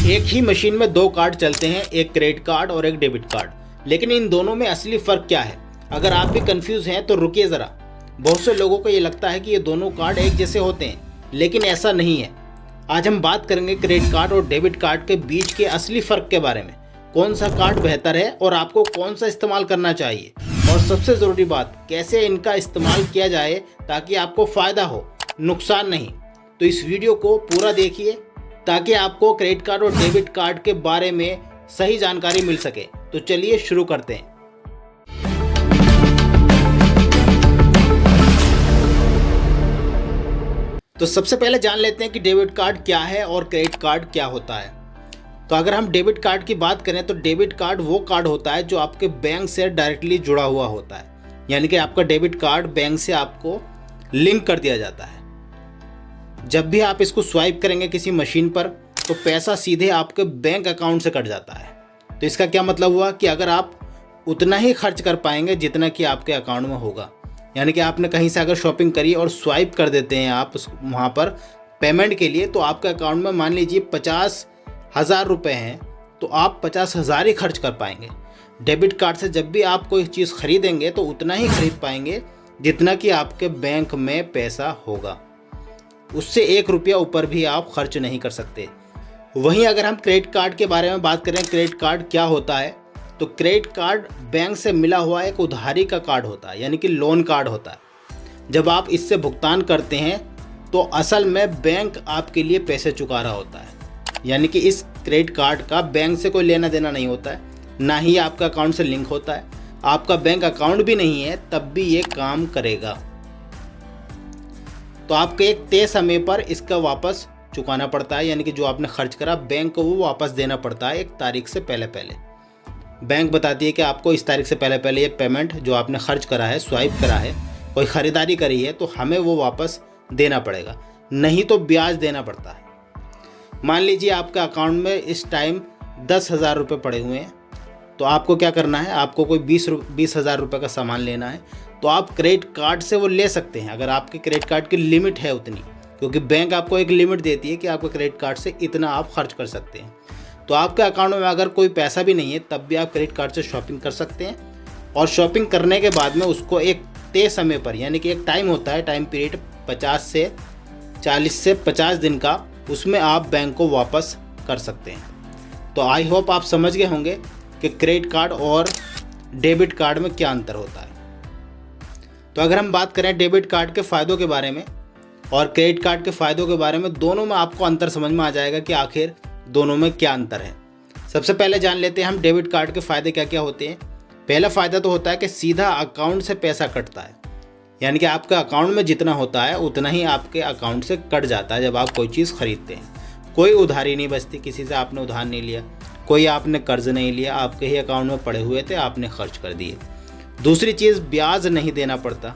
एक ही मशीन में दो कार्ड चलते हैं, एक क्रेडिट कार्ड और एक डेबिट कार्ड। लेकिन इन दोनों में असली फ़र्क क्या है? अगर आप भी कंफ्यूज हैं तो रुकिए ज़रा। बहुत से लोगों को ये लगता है कि ये दोनों कार्ड एक जैसे होते हैं, लेकिन ऐसा नहीं है। आज हम बात करेंगे क्रेडिट कार्ड और डेबिट कार्ड के बीच के असली फ़र्क के बारे में। कौन सा कार्ड बेहतर है और आपको कौन सा इस्तेमाल करना चाहिए, और सबसे ज़रूरी बात, कैसे इनका इस्तेमाल किया जाए ताकि आपको फ़ायदा हो, नुकसान नहीं। तो इस वीडियो को पूरा देखिए ताकि आपको क्रेडिट कार्ड और डेबिट कार्ड के बारे में सही जानकारी मिल सके। तो चलिए शुरू करते हैं। तो सबसे पहले जान लेते हैं कि डेबिट कार्ड क्या है और क्रेडिट कार्ड क्या होता है। तो अगर हम डेबिट कार्ड की बात करें तो डेबिट कार्ड वो कार्ड होता है जो आपके बैंक से डायरेक्टली जुड़ा हुआ होता है, यानी कि आपका डेबिट कार्ड बैंक से आपको लिंक कर दिया जाता है। जब भी आप इसको स्वाइप करेंगे किसी मशीन पर तो पैसा सीधे आपके बैंक अकाउंट से कट जाता है। तो इसका क्या मतलब हुआ कि अगर आप उतना ही खर्च कर पाएंगे जितना कि आपके अकाउंट में होगा, यानी कि आपने कहीं से अगर शॉपिंग करी और स्वाइप कर देते हैं आप वहाँ पर पेमेंट के लिए, तो आपके अकाउंट में मान लीजिए 50,000 रुपये हैं तो आप 50,000 ही खर्च कर पाएंगे। डेबिट कार्ड से जब भी आप कोई चीज़ खरीदेंगे तो उतना ही खरीद पाएंगे जितना कि आपके बैंक में पैसा होगा, उससे 1 रुपया ऊपर भी आप खर्च नहीं कर सकते। वहीं अगर हम क्रेडिट कार्ड के बारे में बात करें, क्रेडिट कार्ड क्या होता है, तो क्रेडिट कार्ड बैंक से मिला हुआ एक उधारी का कार्ड होता है, यानी कि लोन कार्ड होता है। जब आप इससे भुगतान करते हैं तो असल में बैंक आपके लिए पैसे चुका रहा होता है, यानी कि इस क्रेडिट कार्ड का बैंक से कोई लेना देना नहीं होता है, ना ही आपका अकाउंट से लिंक होता है। आपका बैंक अकाउंट भी नहीं है तब भी ये काम करेगा। तो आपको एक तय समय पर इसका वापस चुकाना पड़ता है, यानी कि जो आपने खर्च करा बैंक को वो वापस देना पड़ता है एक तारीख से पहले पहले। बैंक बताती है कि आपको इस तारीख से पहले पहले ये पेमेंट जो आपने खर्च करा है, स्वाइप करा है, कोई ख़रीदारी करी है, तो हमें वो वापस देना पड़ेगा, नहीं तो ब्याज देना पड़ता है। मान लीजिए आपके अकाउंट में इस टाइम 10,000 रुपये पड़े हुए हैं, तो आपको क्या करना है, आपको कोई 20,000 रुपये का सामान लेना है, तो आप क्रेडिट कार्ड से वो ले सकते हैं अगर आपके क्रेडिट कार्ड की लिमिट है उतनी, क्योंकि बैंक आपको एक लिमिट देती है कि आपके क्रेडिट कार्ड से इतना आप खर्च कर सकते हैं। तो आपके अकाउंट में अगर कोई पैसा भी नहीं है तब भी आप क्रेडिट कार्ड से शॉपिंग कर सकते हैं, और शॉपिंग करने के बाद में उसको एक तय समय पर, यानी कि एक टाइम होता है, टाइम पीरियड 40 से 50 दिन का, उसमें आप बैंक को वापस कर सकते हैं। तो आई होप आप समझ गए होंगे कि क्रेडिट कार्ड और डेबिट कार्ड में क्या अंतर होता है। तो अगर हम बात करें डेबिट कार्ड के फ़ायदों के बारे में और क्रेडिट कार्ड के फ़ायदों के बारे में, दोनों में आपको अंतर समझ में आ जाएगा कि आखिर दोनों में क्या अंतर है। सबसे पहले जान लेते हैं हम डेबिट कार्ड के फ़ायदे क्या क्या होते हैं। पहला फ़ायदा तो होता है कि सीधा अकाउंट से पैसा कटता है, यानी कि आपका अकाउंट में जितना होता है उतना ही आपके अकाउंट से कट जाता है जब आप कोई चीज़ खरीदते हैं। कोई उधारी नहीं बचती, किसी से आपने उधार नहीं लिया, कोई आपने कर्ज नहीं लिया, आपके ही अकाउंट में पड़े हुए थे, आपने खर्च कर दिए। दूसरी चीज़, ब्याज नहीं देना पड़ता,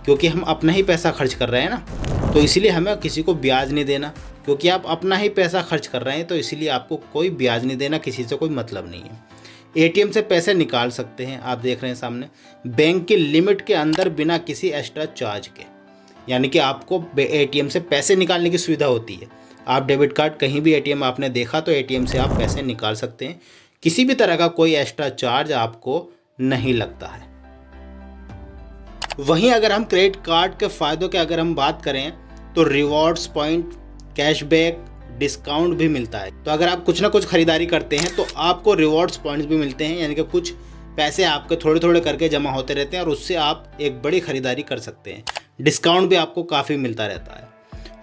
क्योंकि हम अपना ही पैसा खर्च कर रहे हैं ना, तो इसलिए हमें किसी को ब्याज नहीं देना, क्योंकि आप अपना ही पैसा खर्च कर रहे हैं, तो इसलिए आपको कोई ब्याज नहीं देना, किसी से कोई मतलब नहीं है। एटीएम से पैसे निकाल सकते हैं, आप देख रहे हैं सामने, बैंक की लिमिट के अंदर बिना किसी एक्स्ट्रा चार्ज के, यानी कि आपको एटीएम से पैसे निकालने की सुविधा होती है। आप डेबिट कार्ड कहीं भी एटीएम आपने देखा तो एटीएम से आप पैसे निकाल सकते हैं, किसी भी तरह का कोई एक्स्ट्रा चार्ज आपको नहीं लगता है। वहीं अगर हम क्रेडिट कार्ड के फ़ायदों के अगर हम बात करें तो रिवॉर्ड्स पॉइंट, कैशबैक, डिस्काउंट भी मिलता है। तो अगर आप कुछ ना कुछ ख़रीदारी करते हैं तो आपको रिवॉर्ड्स पॉइंट्स भी मिलते हैं, यानी कि कुछ पैसे आपके थोड़े थोड़े करके जमा होते रहते हैं और उससे आप एक बड़ी ख़रीदारी कर सकते हैं। डिस्काउंट भी आपको काफ़ी मिलता रहता है,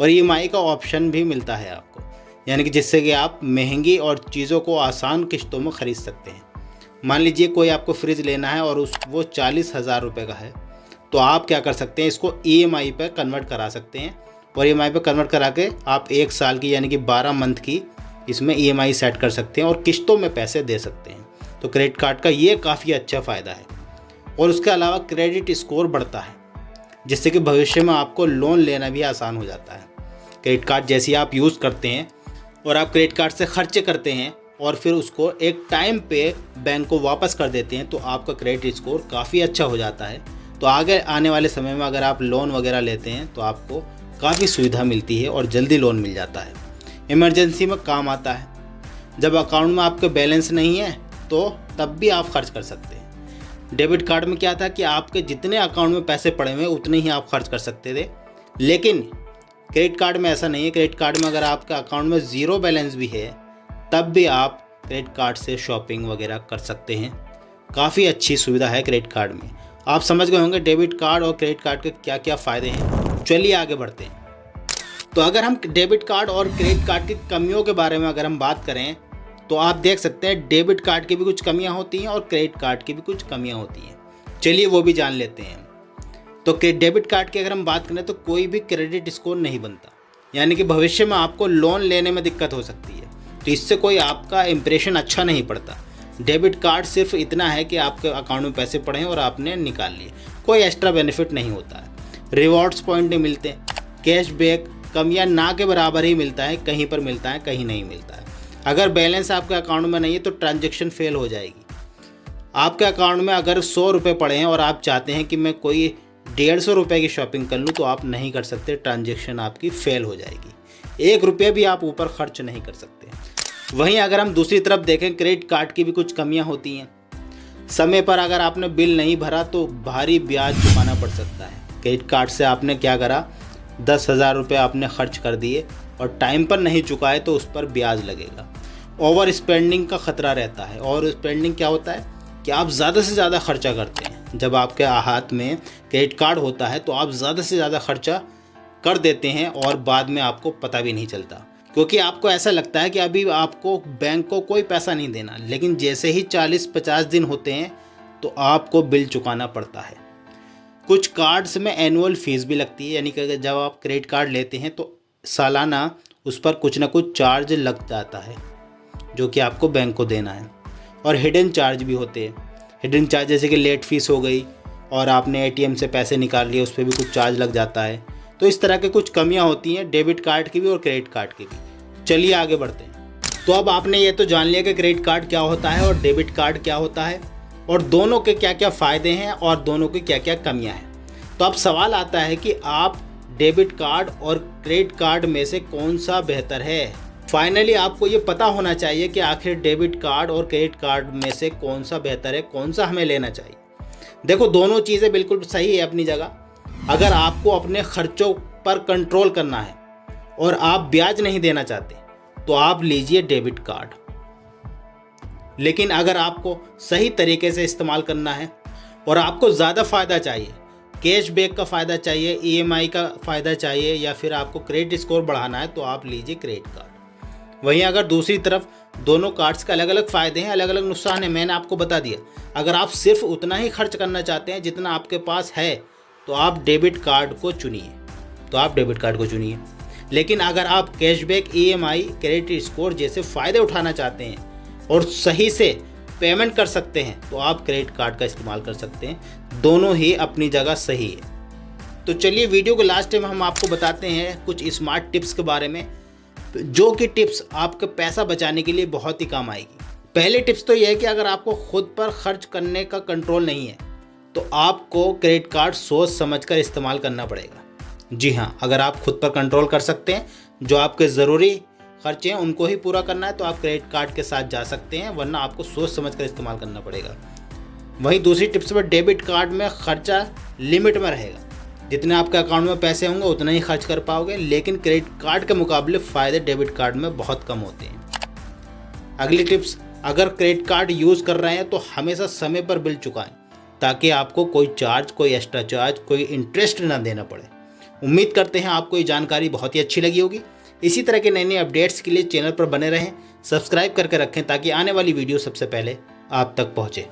और EMI का ऑप्शन भी मिलता है आपको, यानी कि जिससे कि आप महंगी और चीज़ों को आसान किश्तों में ख़रीद सकते हैं। मान लीजिए कोई आपको फ्रिज लेना है और वो 40,000 रुपये का है, तो आप क्या कर सकते हैं, इसको EMI पर कन्वर्ट करा सकते हैं, और EMI पर कन्वर्ट करा के आप 1 साल की, यानी कि 12 मंथ की इसमें EMI सेट कर सकते हैं और किश्तों में पैसे दे सकते हैं। तो क्रेडिट कार्ड का ये काफ़ी अच्छा फ़ायदा है। और उसके अलावा क्रेडिट स्कोर बढ़ता है, जिससे कि भविष्य में आपको लोन लेना भी आसान हो जाता है। क्रेडिट कार्ड जैसे आप यूज़ करते हैं और आप क्रेडिट कार्ड से खर्चे करते हैं और फिर उसको एक टाइम पे बैंक को वापस कर देते हैं, तो आपका क्रेडिट स्कोर काफ़ी अच्छा हो जाता है। तो आगे आने वाले समय में अगर आप लोन वगैरह लेते हैं तो आपको काफ़ी सुविधा मिलती है और जल्दी लोन मिल जाता है, इमरजेंसी में काम आता है। जब अकाउंट में आपके बैलेंस नहीं है तो तब भी आप खर्च कर सकते हैं। डेबिट कार्ड में क्या था कि आपके जितने अकाउंट में पैसे पड़े हुए उतने ही आप खर्च कर सकते थे, लेकिन क्रेडिट कार्ड में ऐसा नहीं है। क्रेडिट कार्ड में अगर आपके अकाउंट में ज़ीरो बैलेंस भी है तब भी आप क्रेडिट कार्ड से शॉपिंग वगैरह कर सकते हैं। काफ़ी अच्छी सुविधा है क्रेडिट कार्ड में। आप समझ गए होंगे डेबिट कार्ड और क्रेडिट कार्ड के क्या क्या फ़ायदे हैं। चलिए आगे बढ़ते हैं। तो अगर हम डेबिट कार्ड और क्रेडिट कार्ड की कमियों के बारे में अगर हम बात करें तो आप देख सकते हैं डेबिट कार्ड की भी कुछ कमियां होती हैं और क्रेडिट कार्ड की भी कुछ कमियां होती हैं। चलिए वो भी जान लेते हैं। तो डेबिट कार्ड की अगर हम बात करें तो कोई भी क्रेडिट स्कोर नहीं बनता, यानी कि भविष्य में आपको लोन लेने में दिक्कत हो सकती है, तो इससे कोई आपका इंप्रेशन अच्छा नहीं पड़ता। डेबिट कार्ड सिर्फ इतना है कि आपके अकाउंट में पैसे पड़े हैं और आपने निकाल लिए, कोई एक्स्ट्रा बेनिफिट नहीं होता है। रिवॉर्ड्स पॉइंट नहीं मिलते, कैशबैक कम या ना के बराबर ही मिलता है, कहीं पर मिलता है कहीं नहीं मिलता है। अगर बैलेंस आपके अकाउंट में नहीं है तो ट्रांजैक्शन फेल हो जाएगी। आपके अकाउंट में अगर 100 रुपये पड़े हैं और आप चाहते हैं कि मैं कोई 150 रुपये की शॉपिंग कर लूँ तो आप नहीं कर सकते, ट्रांजैक्शन आपकी फेल हो जाएगी। 1 रुपये भी आप ऊपर खर्च नहीं कर सकते। वहीं अगर हम दूसरी तरफ देखें, क्रेडिट कार्ड की भी कुछ कमियां होती हैं। समय पर अगर आपने बिल नहीं भरा तो भारी ब्याज चुकाना पड़ सकता है। क्रेडिट कार्ड से आपने क्या करा, 10,000 रुपये आपने खर्च कर दिए और टाइम पर नहीं चुकाए तो उस पर ब्याज लगेगा। ओवर स्पेंडिंग का खतरा रहता है। ओवर स्पेंडिंग क्या होता है कि आप ज़्यादा से ज़्यादा खर्चा करते हैं। जब आपके हाथ में क्रेडिट कार्ड होता है तो आप ज़्यादा से ज़्यादा खर्चा कर देते हैं और बाद में आपको पता भी नहीं चलता, क्योंकि आपको ऐसा लगता है कि अभी आपको बैंक को कोई पैसा नहीं देना, लेकिन जैसे ही 40-50 दिन होते हैं तो आपको बिल चुकाना पड़ता है। कुछ कार्ड्स में एनुअल फीस भी लगती है, यानी कि जब आप क्रेडिट कार्ड लेते हैं तो सालाना उस पर कुछ ना कुछ चार्ज लग जाता है जो कि आपको बैंक को देना है। और हिडन चार्ज भी होते हैं। हिडन चार्ज जैसे कि लेट फीस हो गई और आपने एटीएम से पैसे निकाल लिए, उस पर भी कुछ चार्ज लग जाता है। तो इस तरह के कुछ कमियां होती हैं डेबिट कार्ड की भी और क्रेडिट कार्ड की भी। चलिए आगे बढ़ते हैं। तो अब आपने ये तो जान लिया कि क्रेडिट कार्ड क्या होता है और डेबिट कार्ड क्या होता है और दोनों के क्या क्या फ़ायदे हैं और दोनों की क्या क्या कमियाँ हैं। तो अब सवाल आता है कि आप डेबिट कार्ड और क्रेडिट कार्ड में से कौन सा बेहतर है। फाइनली आपको ये पता होना चाहिए कि आखिर डेबिट कार्ड और क्रेडिट कार्ड में से कौन सा बेहतर है, कौन सा हमें लेना चाहिए। देखो, दोनों चीज़ें बिल्कुल सही है अपनी जगह। अगर आपको अपने खर्चों पर कंट्रोल करना है और आप ब्याज नहीं देना चाहते तो आप लीजिए डेबिट कार्ड। लेकिन अगर आपको सही तरीके से इस्तेमाल करना है और आपको ज़्यादा फ़ायदा चाहिए, कैशबैक का फ़ायदा चाहिए, EMI का फ़ायदा चाहिए, या फिर आपको क्रेडिट स्कोर बढ़ाना है तो आप लीजिए क्रेडिट कार्ड। वहीं अगर दूसरी तरफ दोनों कार्ड्स के अलग अलग फ़ायदे हैं, अलग अलग नुकसान हैं, मैंने आपको बता दिया। अगर आप सिर्फ उतना ही खर्च करना चाहते हैं जितना आपके पास है तो आप डेबिट कार्ड को चुनिए। लेकिन अगर आप कैशबैक, EMI, क्रेडिट स्कोर जैसे फ़ायदे उठाना चाहते हैं और सही से पेमेंट कर सकते हैं तो आप क्रेडिट कार्ड का इस्तेमाल कर सकते हैं। दोनों ही अपनी जगह सही है। तो चलिए वीडियो के लास्ट में हम आपको बताते हैं कुछ स्मार्ट टिप्स के बारे में, जो कि टिप्स आपका पैसा बचाने के लिए बहुत ही काम आएगी। पहले टिप्स तो यह है कि अगर आपको खुद पर खर्च करने का कंट्रोल नहीं है तो आपको क्रेडिट कार्ड सोच समझकर इस्तेमाल करना पड़ेगा। जी हाँ, अगर आप खुद पर कंट्रोल कर सकते हैं, जो आपके ज़रूरी खर्चे हैं उनको ही पूरा करना है तो आप क्रेडिट कार्ड के साथ जा सकते हैं, वरना आपको सोच समझकर इस्तेमाल करना पड़ेगा। वहीं दूसरी टिप्स पर, डेबिट कार्ड में खर्चा लिमिट में रहेगा। जितने आपके अकाउंट में पैसे होंगे उतना ही खर्च कर पाओगे, लेकिन क्रेडिट कार्ड के मुकाबले फ़ायदे डेबिट कार्ड में बहुत कम होते हैं। अगली टिप्स, अगर क्रेडिट कार्ड यूज़ कर रहे हैं तो हमेशा समय पर बिल चुकाएं ताकि आपको कोई चार्ज, कोई एक्स्ट्रा चार्ज, कोई इंटरेस्ट ना देना पड़े। उम्मीद करते हैं आपको ये जानकारी बहुत ही अच्छी लगी होगी। इसी तरह के नए नए अपडेट्स के लिए चैनल पर बने रहें, सब्सक्राइब करके रखें ताकि आने वाली वीडियो सबसे पहले आप तक पहुँचे।